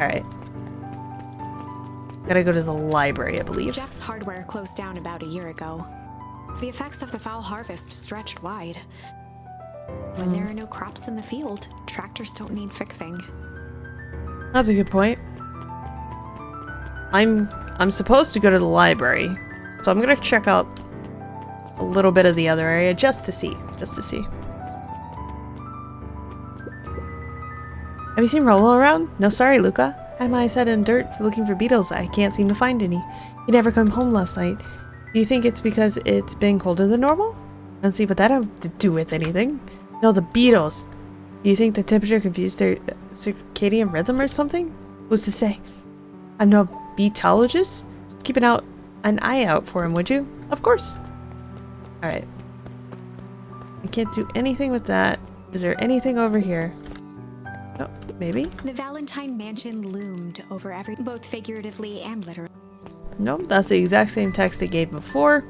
Alright. Gotta go to the library, I believe. Jeff's hardware closed down about a year ago. The effects of the foul harvest stretched wide. When there are no crops in the field, tractors don't need fixing. That's a good point. I'm supposed to go to the library, so I'm gonna check out a little bit of the other area just to see. Have you seen Rollo around? No, sorry, Luca. I had my eyes set in dirt looking for beetles. I can't seem to find any. He never came home last night. Do you think it's because it's been colder than normal? I don't see what that have to do with anything. No, the beetles. Do you think the temperature confused their circadian rhythm or something? Who's to say? I'm no beetologist. Just keep an eye out for him, would you? Of course. Alright. I can't do anything with that. Is there anything over here? Oh, maybe? The Valentine mansion loomed over both figuratively and literally. Nope, that's the exact same text it gave before.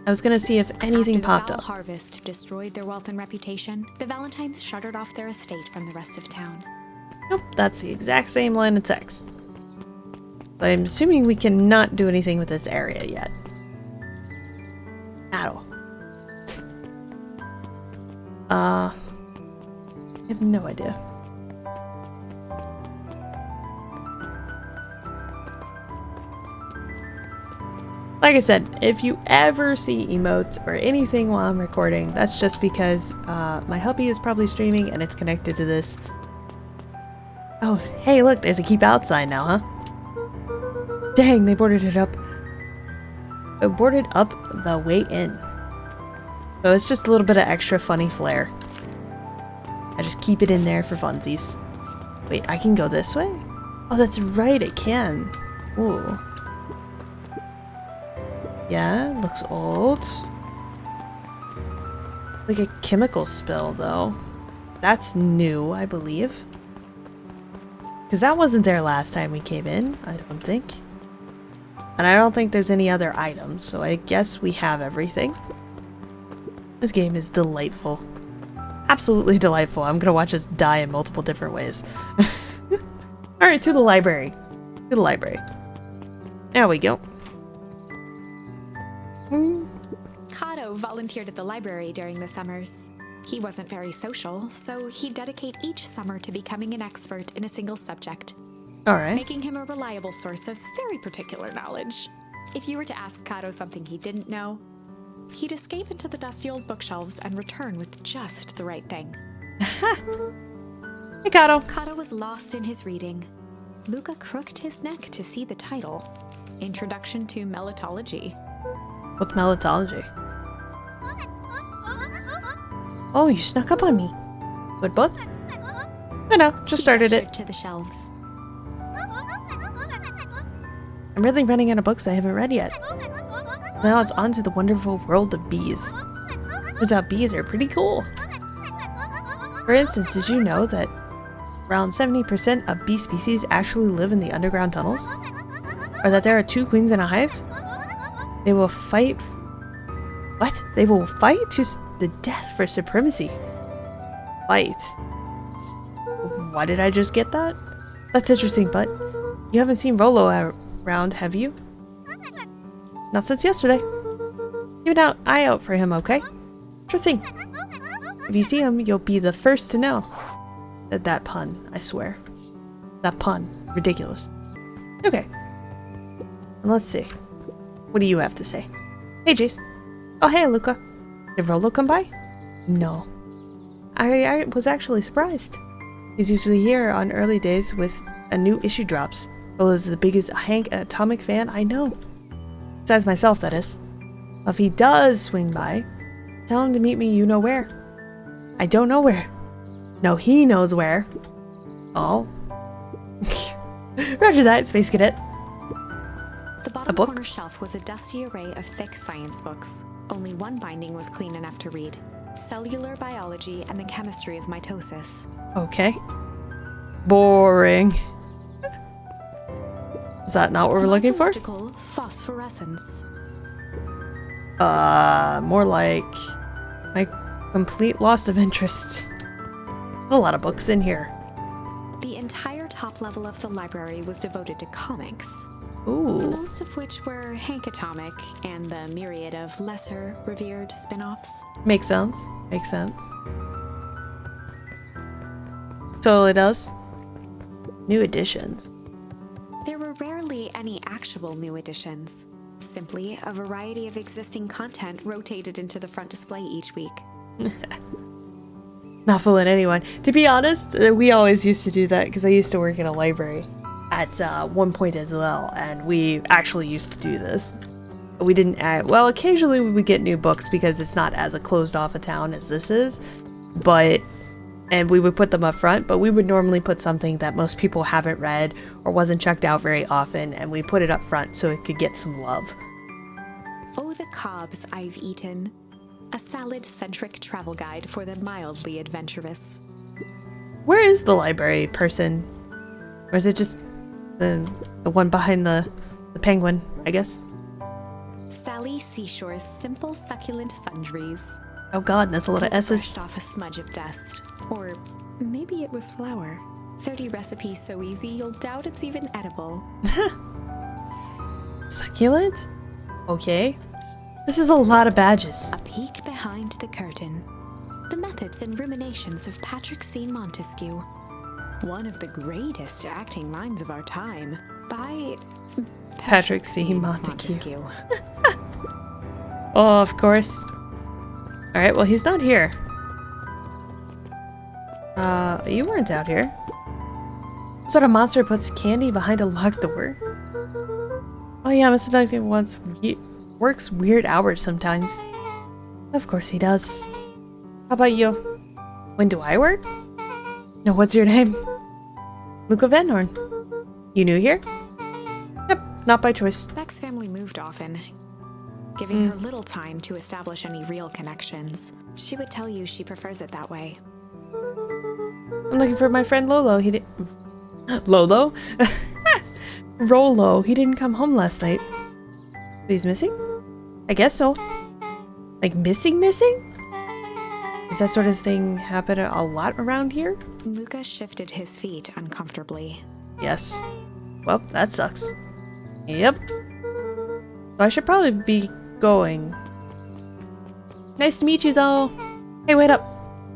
I was gonna see if anything popped up. After the foul harvest destroyed their wealth and reputation, the Valentines shuttered off their estate from the rest of town. Nope, that's the exact same line of text. But I'm assuming we cannot do anything with this area yet. At all. I have no idea. Like I said, if you ever see emotes or anything while I'm recording, that's just because my hubby is probably streaming and it's connected to this. Oh, hey, look, there's a keep out sign now, huh? Dang, they boarded it up. It boarded up the way in. So it's just a little bit of extra funny flair. I just keep it in there for funsies. Wait, I can go this way? Oh, that's right, it can. Ooh. Yeah, looks old. Like a chemical spill, though. That's new, I believe. Because that wasn't there last time we came in, I don't think. And I don't think there's any other items, so I guess we have everything. This game is delightful. Absolutely delightful. I'm gonna watch us die in multiple different ways. Alright, to the library. To the library. There we go. Kato volunteered at the library during the summers. He wasn't very social, so he'd dedicate each summer to becoming an expert in a single subject. Alright. Making him a reliable source of very particular knowledge. If you were to ask Kato something he didn't know, he'd escape into the dusty old bookshelves and return with just the right thing. Hey, Kato. Kato was lost in his reading. Luca crooked his neck to see the title. Introduction to Melitology. What's melitology? Oh, you snuck up on me. Good book? I know, just started it. To the shelves. I'm really running out of books I haven't read yet. Now it's on to the wonderful world of bees. Turns out bees are pretty cool. For instance, did you know that around 70% of bee species actually live in the underground tunnels? Or that there are 2 queens in a hive? They will fight... What? They will fight to the death for supremacy. Fight. Why did I just get that? That's interesting, but you haven't seen Rollo around, have you? Not since yesterday. Keep an eye out for him, okay? Sure thing. If you see him, you'll be the first to know. That pun, I swear. That pun. Ridiculous. Okay. And let's see. What do you have to say? Hey, Jace. Oh, hey, Luca. Did Rollo come by? No. I was actually surprised. He's usually here on early days with a new issue drops. Rollo's the biggest Hank Atomic fan I know. Besides myself, that is. Well, if he does swing by, tell him to meet me you know where. I don't know where. No, he knows where. Oh. Roger that, Space Cadet. The bottom corner shelf was a dusty array of thick science books. Only one binding was clean enough to read. Cellular Biology and the Chemistry of Mitosis. Okay. Boring. Is that not what we're looking for? Morphological phosphorescence. More like my complete loss of interest. There's a lot of books in here. The The entire top level of the library was devoted to comics. Ooh. Most of which were Hank Atomic and the myriad of lesser revered spin-offs. Makes sense. Makes sense. Totally does. New editions. There were rarely any actual new editions. Simply a variety of existing content rotated into the front display each week. Not fooling anyone. To be honest, we always used to do that because I used to work in a library at one point as well, and we actually used to do this. We didn't well, occasionally we would get new books because it's not as a closed off a town as this is, and we would put them up front, but we would normally put something that most people haven't read or wasn't checked out very often, and we put it up front so it could get some love. Oh, the cobs I've eaten. A salad-centric travel guide for the mildly adventurous. Where is the library person? Or is it just the one behind the penguin, I guess? Sally Seashore's simple succulent sundries. Oh god, that's a lot of S's. Brushed off a smudge of dust. Or maybe it was flour. 30 recipes so easy you'll doubt it's even edible. Succulent? Okay. This is a lot of badges. A peek behind the curtain. The methods and ruminations of Patrick C. Montesquieu. One of the greatest acting minds of our time. By Patrick C. Montesquieu. Oh, of course. Alright, well, he's not here. You weren't out here. What sort of monster puts candy behind a locked door? Oh yeah, Mr. Duncan works weird hours sometimes. Of course he does. How about you? When do I work? No, what's your name? Luca Van Horn. You new here? Yep, not by choice. Beck's family moved often, giving her little time to establish any real connections. She would tell you she prefers it that way. I'm looking for my friend Lolo. He didn't... Lolo? Rolo. He didn't come home last night. He's missing? I guess so. Like missing? Does that sort of thing happen a lot around here? Luca shifted his feet uncomfortably. Yes. Well, that sucks. Yep. So I should probably be going. Nice to meet you, though. Hey, wait up.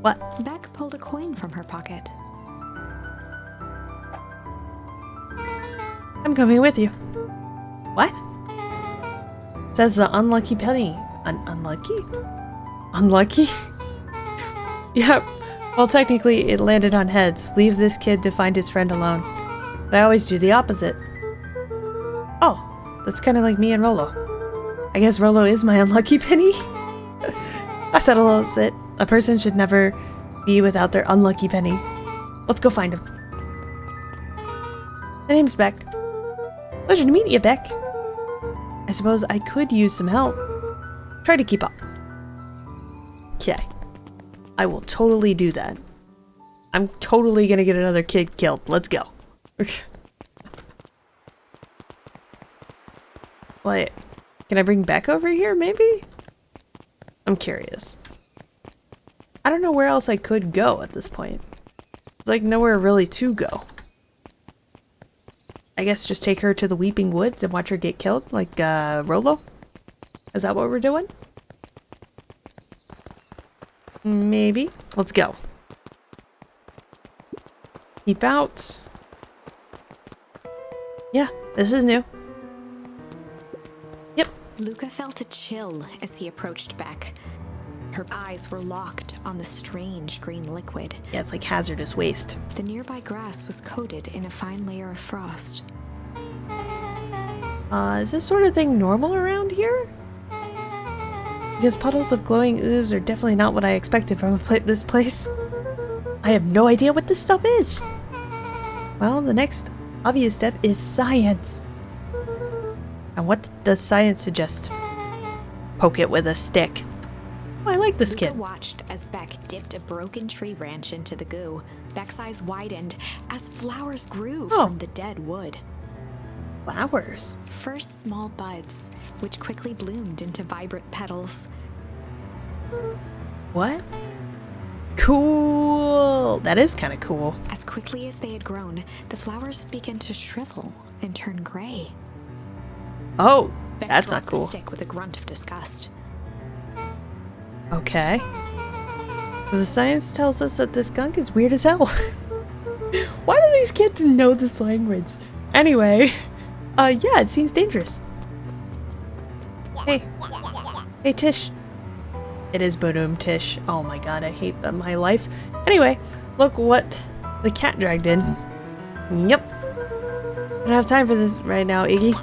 What? Beck pulled a coin from her pocket. I'm coming with you. What? Says the unlucky penny. Unlucky? Unlucky? Yep. Well, technically, it landed on heads. Leave this kid to find his friend alone. But I always do the opposite. Oh, that's kind of like me and Rolo. I guess Rolo is my unlucky penny. That settles it. A person should never be without their unlucky penny. Let's go find him. My name's Beck. Pleasure to meet you, Beck. I suppose I could use some help. Try to keep up. Okay. I will totally do that. I'm totally gonna get another kid killed. Let's go. What? Can I bring Beck over here, maybe? I'm curious. I don't know where else I could go at this point. There's like nowhere really to go. I guess just take her to the Weeping Woods and watch her get killed, like Rolo? Is that what we're doing? Maybe. Let's go. Keep out. Yeah, this is new. Yep. Luca felt a chill as he approached Beck. Her eyes were locked on the strange green liquid. Yeah, it's like hazardous waste. The nearby grass was coated in a fine layer of frost. Is this sort of thing normal around here? Because puddles of glowing ooze are definitely not what I expected from this place. I have no idea what this stuff is. Well, the next obvious step is science. And what does science suggest? Poke it with a stick. Oh, I like this Luca kid. watched as Beck dipped a broken tree branch into the goo. Beck's eyes widened as flowers grew from the dead wood. Flowers? First small buds, which quickly bloomed into vibrant petals. What? Cool. That is kind of cool. As quickly as they had grown, the flowers began to shrivel and turn gray. Oh, Beck that's not dropped cool. the stick with a grunt of disgust. Okay. The science tells us that this gunk is weird as hell. Why do these kids know this language? Anyway, yeah, it seems dangerous. Hey. Hey, Tish. It is Bodoom Tish. Oh my god, I hate my life. Anyway, look what the cat dragged in. Yep. I don't have time for this right now, Iggy.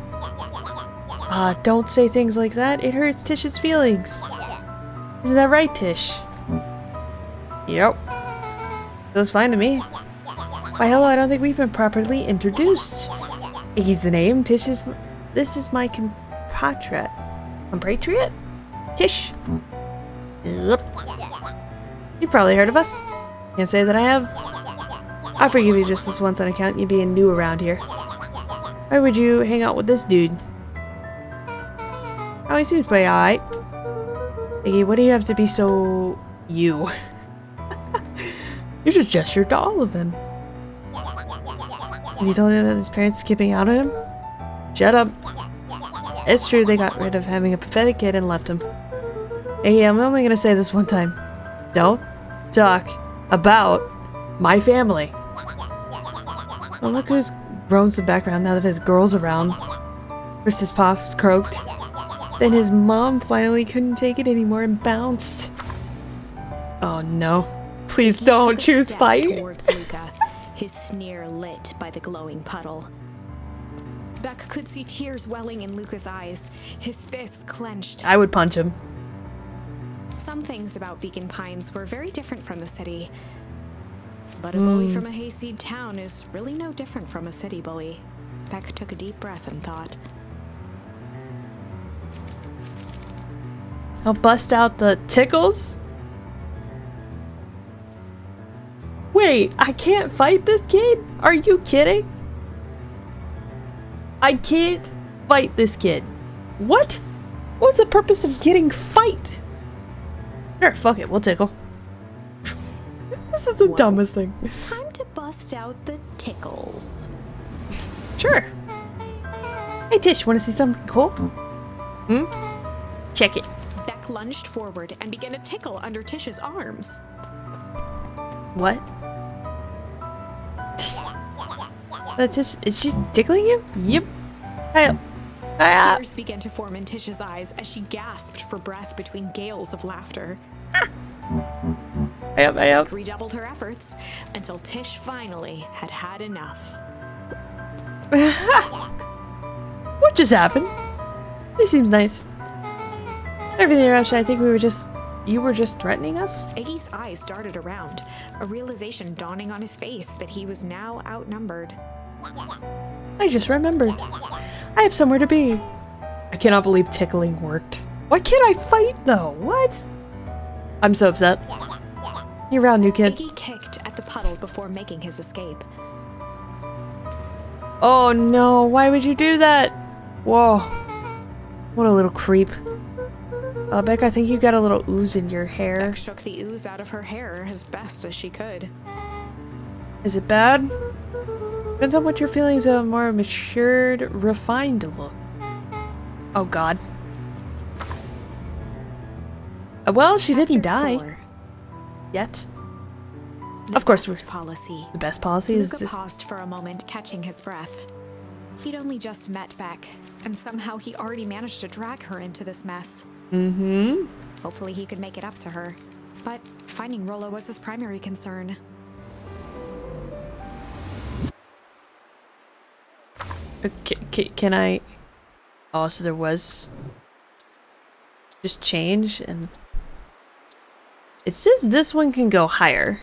Don't say things like that. It hurts Tish's feelings. Isn't that right, Tish? Yep. Feels fine to me. Why, hello, I don't think we've been properly introduced. Iggy's the name. This is my compatriot. Compatriot? Tish? Yep. You've probably heard of us. Can't say that I have. I forgive you just this once on account of you being new around here. Why would you hang out with this dude? Oh, he seems pretty alright. Iggy, what do you have to be so... you? You just gestured to all of them. Have you told him that his parents are skipping out on him? Shut up. It's true they got rid of having a pathetic kid and left him. Hey, I'm only gonna say this one time. Don't talk about my family. Well, look who's grown some background now that his girl's around. First his pops croaked. Then his mom finally couldn't take it anymore and bounced. Oh no. Please don't choose fight. Towards Luca, his sneer lit by the glowing puddle. Beck could see tears welling in Luca's eyes, his fists clenched. I would punch him. Some things about Beacon Pines were very different from the city. But a bully from a hayseed town is really no different from a city bully. Beck took a deep breath and thought. I'll bust out the tickles? Wait, I can't fight this kid? Are you kidding? I can't fight this kid. What? What's the purpose of getting fight? Sure, fuck it, we'll tickle. This is the dumbest thing. Time to bust out the tickles. Sure. Hey Tish, wanna see something cool? Hmm? Check it. Beck lunged forward and began to tickle under Tish's arms. What? Tish, is she tickling you? Yep. Hey. Tears began to form in Tish's eyes as she gasped for breath between gales of laughter. Beck Redoubled her efforts until Tish finally had had enough. What just happened? This seems nice. Everything around, I think you were just threatening us? Iggy's eyes darted around, a realization dawning on his face that he was now outnumbered. I just remembered. I have somewhere to be. I cannot believe tickling worked. Why can't I fight though? What? I'm so upset. You're around, new kid. Iggy kicked at the puddle before making his escape. Oh no, why would you do that? Whoa. What a little creep. Beck, I think you got a little ooze in your hair. Beck shook the ooze out of her hair as best as she could. Is it bad? Depends on what you're feeling is a more matured, refined look. Oh god. Well, she didn't die. 4. Yet. The Of course, best policy. the best policy is... Luca paused for a moment, catching his breath. He'd only just met Beck, and somehow he already managed to drag her into this mess. Mm-hmm. Hopefully he could make it up to her. But finding Rollo was his primary concern. Okay, can I... Oh, so there was... just change and... It says this one can go higher.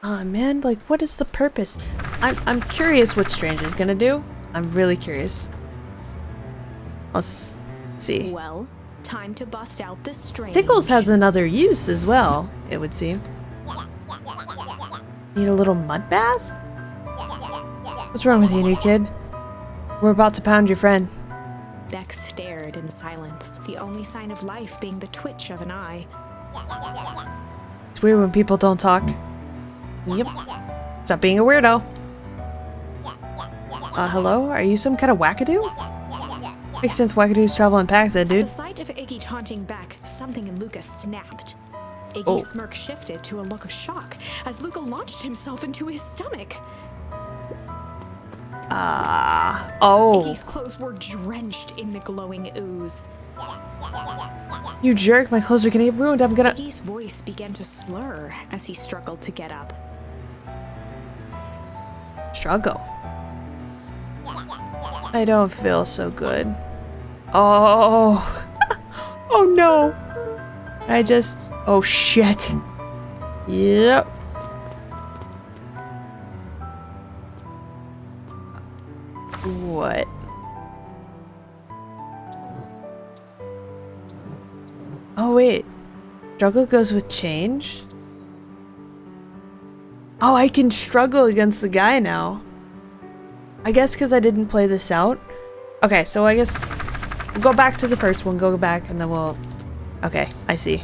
Oh man, like what is the purpose? I'm curious what Strange is gonna do. I'm really curious. Let's see. Well, time to bust out the Strange. Tickles has another use as well, it would seem. Need a little mud bath? What's wrong with you, new kid? We're about to pound your friend. Beck stared in silence, the only sign of life being the twitch of an eye. It's weird when people don't talk. Yep. Stop being a weirdo. Hello? Are you some kind of wackadoo? Makes sense wackadoos travel in packs, dude. At the sight of Iggy taunting back, something in Luca snapped. Iggy's smirk shifted to a look of shock as Luca launched himself into his stomach. Iggy's clothes were drenched in the glowing ooze. You jerk, my clothes are gonna get ruined. I'm gonna... Iggy's voice began to slur as he struggled to get up. Struggle. I don't feel so good. Oh. Oh no. Oh shit. Yep. What? Oh wait. Struggle goes with change? Oh, I can struggle against the guy now. I guess because I didn't play this out. Okay, so I guess we'll go back to the first one, go back, and then we'll... Okay, I see.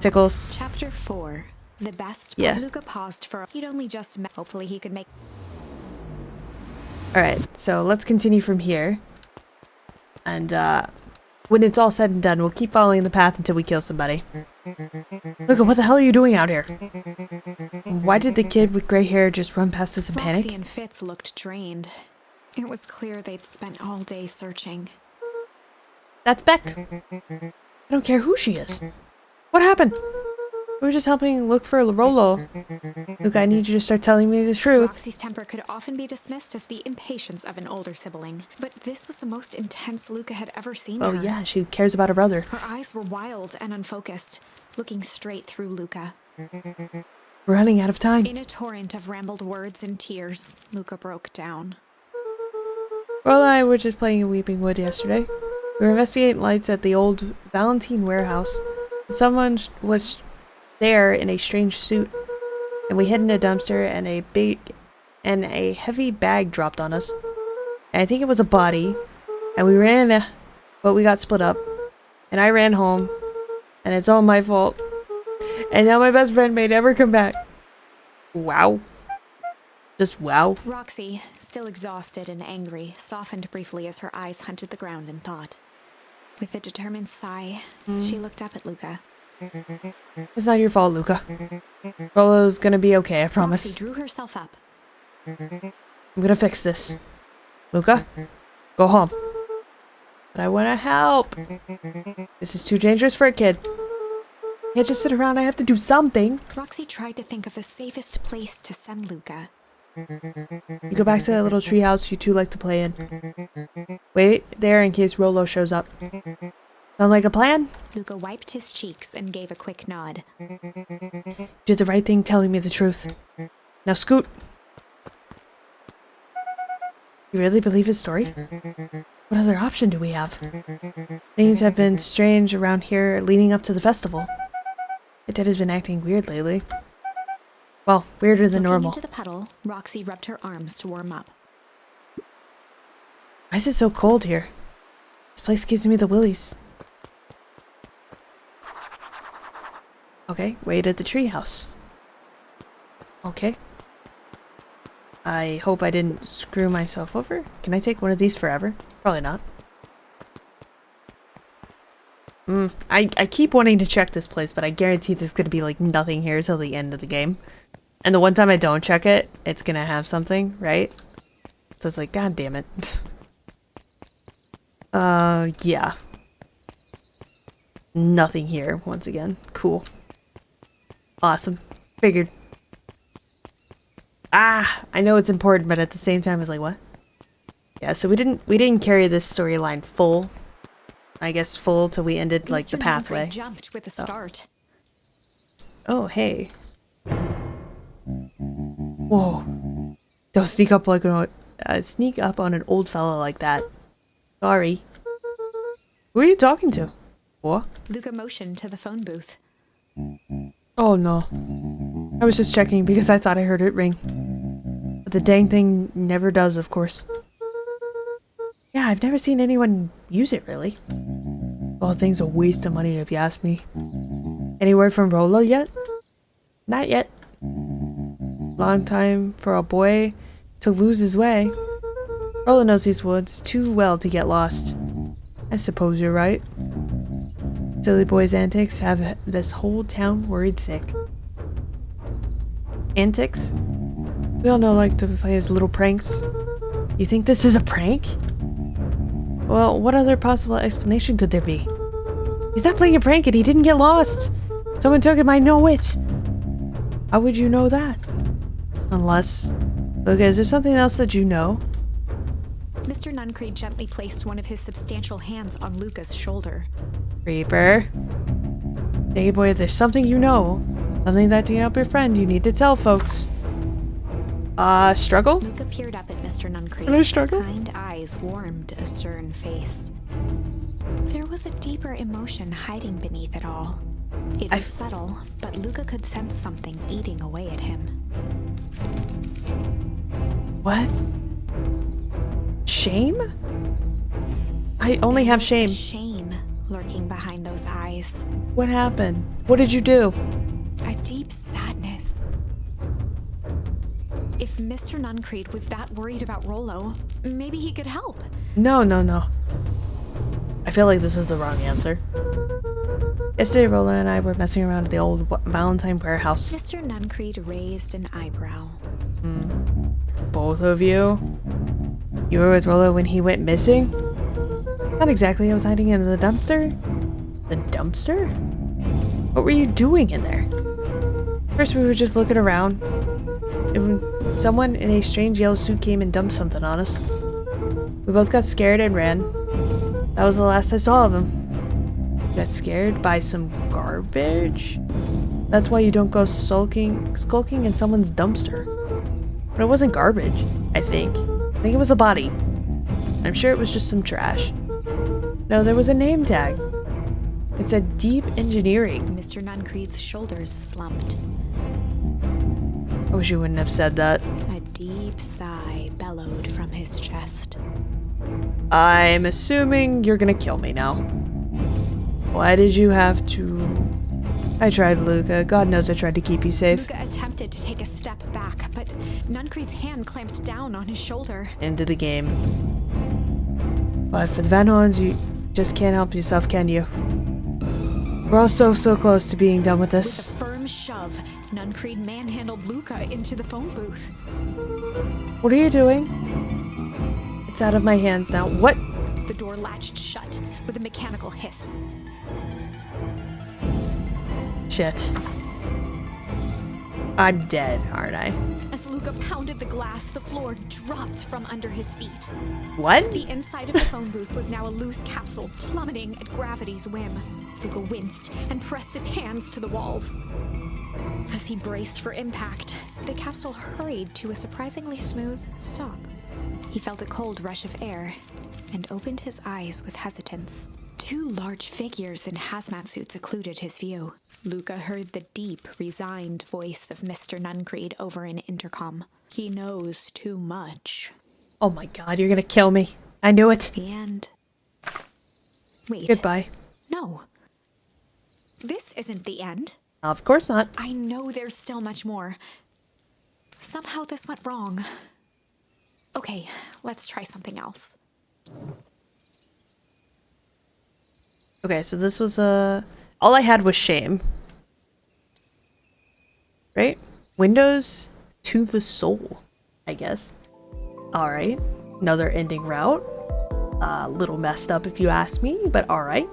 Tickles. Chapter 4. The best. Yeah. Luca paused for... He'd only just met. Hopefully he could make... Alright, so let's continue from here. And, when it's all said and done, we'll keep following the path until we kill somebody. Luca, what the hell are you doing out here? Why did the kid with gray hair just run past us in panic? Roxy and Fitz looked drained. It was clear they'd spent all day searching. That's Beck. I don't care who she is. What happened? We were just helping look for Rolo. Luca, I need you to start telling me the truth. Roxy's temper could often be dismissed as the impatience of an older sibling, but this was the most intense Luca had ever seen her. Oh yeah, she cares about her brother. Her eyes were wild and unfocused, looking straight through Luca. We're running out of time. In a torrent of rambled words and tears, Luca broke down. Rolo and I were just playing in Weeping Wood yesterday. We were investigating lights at the old Valentine warehouse. Someone was there in a strange suit, and we hid in a dumpster, and a heavy bag dropped on us. And I think it was a body, and we ran, but we got split up, and I ran home, and it's all my fault. And now my best friend may never come back. Wow. Just wow. Roxy, still exhausted and angry, softened briefly as her eyes hunted the ground in thought. With a determined sigh, she looked up at Luca. It's not your fault, Luca. Rolo's gonna be okay, I promise. Roxy drew herself up. I'm gonna fix this. Luca, go home. But I wanna help. This is too dangerous for a kid. I can't just sit around, I have to do something. Roxy tried to think of the safest place to send Luca. You go back to that little treehouse you two like to play in. Wait there in case Rolo shows up. Sound like a plan? Luca wiped his cheeks and gave a quick nod. You did the right thing telling me the truth. Now scoot. You really believe his story? What other option do we have? Things have been strange around here leading up to the festival. My dad has been acting weird lately. Well, weirder than normal. Looking into the puddle, Roxy rubbed her arms to warm up. Why is it so cold here? This place gives me the willies. Okay, wait at the treehouse. Okay. I hope I didn't screw myself over. Can I take one of these forever? Probably not. I keep wanting to check this place, but I guarantee there's gonna be like nothing here till the end of the game. And the one time I don't check it, it's gonna have something, right? So it's like, god damn it. Yeah. Nothing here, once again. Cool. Awesome. Figured. Ah! I know it's important, but at the same time, it's like, what? Yeah, so we didn't carry this storyline full. I guess full till we ended, like, the pathway. Mr. jumped with a start. Oh, hey. Whoa. Don't sneak up like sneak up on an old fella like that. Sorry. Who are you talking to? What? Luca motioned to the phone booth. Oh no. I was just checking because I thought I heard it ring. But the dang thing never does, of course. Yeah, I've never seen anyone use it, really. The whole thing's a waste of money if you ask me. Any word from Rolo yet? Not yet. Long time for a boy to lose his way. Rolo knows these woods too well to get lost. I suppose you're right. Silly boy's antics have this whole town worried sick. Antics? We all know like to play his little pranks. You think this is a prank? Well, what other possible explanation could there be? He's not playing a prank and he didn't get lost. Someone took him, I know it. How would you know that? Unless... Luca, is there something else that you know? Mr. Nuncreed gently placed one of his substantial hands on Luca's shoulder. Reaper. Hey boy, if there's something you know, something that you help your friend, you need to tell folks. Struggle? Luca peered up at Mr. Nuncreed. Can I struggle? Kind eyes warmed a stern face. There was a deeper emotion hiding beneath it all. It was subtle, but Luca could sense something eating away at him. What? Shame? I only have shame. Shame lurking behind those eyes. What happened? What did you do? A deep sadness. If Mr. Nuncreed was that worried about Rolo, maybe he could help. No. I feel like this is the wrong answer. Yesterday, Rolo and I were messing around at the old Valentine warehouse. Mr. Nuncreed raised an eyebrow. Both of you? You were with Rolo when he went missing? Not exactly. I was hiding in the dumpster. The dumpster? What were you doing in there? First, we were just looking around. And someone in a strange yellow suit came and dumped something on us. We both got scared and ran. That was the last I saw of him. Got scared by some garbage? That's why you don't go skulking in someone's dumpster. But it wasn't garbage, I think. I think it was a body. I'm sure it was just some trash. No, there was a name tag. It said Deep Engineering. Mr. Nuncreed's shoulders slumped. I wish you wouldn't have said that. A deep sigh bellowed from his chest. I'm assuming you're gonna kill me now. Why did you have to... I tried, Luca. God knows I tried to keep you safe. Luca attempted to take a step back, but Nuncreed's hand clamped down on his shoulder. Into the game. But for the Van Horns, you just can't help yourself, can you? We're all so close to being done with this. With a firm shove, Nuncreed manhandled Luca into the phone booth. What are you doing? It's out of my hands now. What? The door latched shut with a mechanical hiss. Shit. I'm dead, aren't I? As Luca pounded the glass, the floor dropped from under his feet. What? The inside of the phone booth was now a loose capsule plummeting at gravity's whim. Luca winced and pressed his hands to the walls. As he braced for impact, the capsule hurried to a surprisingly smooth stop. He felt a cold rush of air and opened his eyes with hesitance. Two large figures in hazmat suits occluded his view. Luca heard the deep, resigned voice of Mr. Nuncreed over an intercom. He knows too much. Oh my god, you're gonna kill me. I knew it. The end. Wait. Goodbye. No. This isn't the end. Of course not. I know there's still much more. Somehow this went wrong. Okay, let's try something else. Okay, so this was all I had was shame. Right? Windows to the soul, I guess. Alright. Another ending route. A little messed up if you ask me, but alright.